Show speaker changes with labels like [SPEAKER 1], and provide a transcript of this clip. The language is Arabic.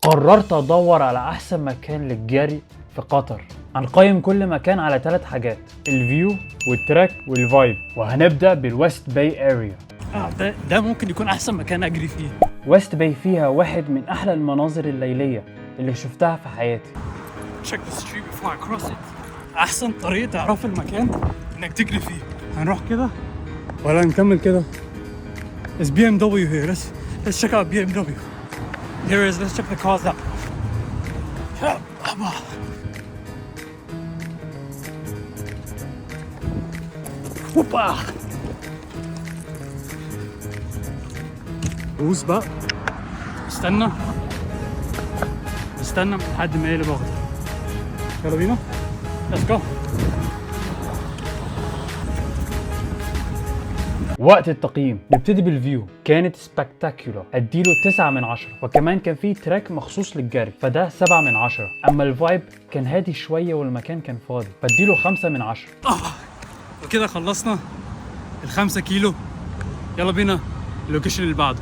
[SPEAKER 1] قررت ادور على احسن مكان للجري في قطر. هنقيم كل مكان على 3 حاجات: الفيو والتراك والفايب. وهنبدأ بالويست باي اريا.
[SPEAKER 2] ده ممكن يكون احسن مكان اجري فيه.
[SPEAKER 1] ويست باي فيها واحد من احلى المناظر الليلية اللي شفتها في حياتي.
[SPEAKER 2] Check the street before I cross it. احسن طريقة تعرف المكان انك تجري فيه. هنروح كده ولا نكمل كده؟ There's BMW here. Let's check out BMW. Here is. Let's check the cars out. هوبا. دوس بقى. استنى لحد ما يقلب اخضر. يلا بينا. Let's go.
[SPEAKER 1] وقت التقييم نبتدي بالفيو. كانت سبكتاكيولار، اديله 9 من 10. وكمان كان فيه تراك مخصوص للجري فده 7 من 10. اما الفايب كان هادي شويه والمكان كان فاضي فاديله 5 من 10.
[SPEAKER 2] وكده خلصنا ال5 كيلو. يلا بينا اللوكيشن اللي بعده.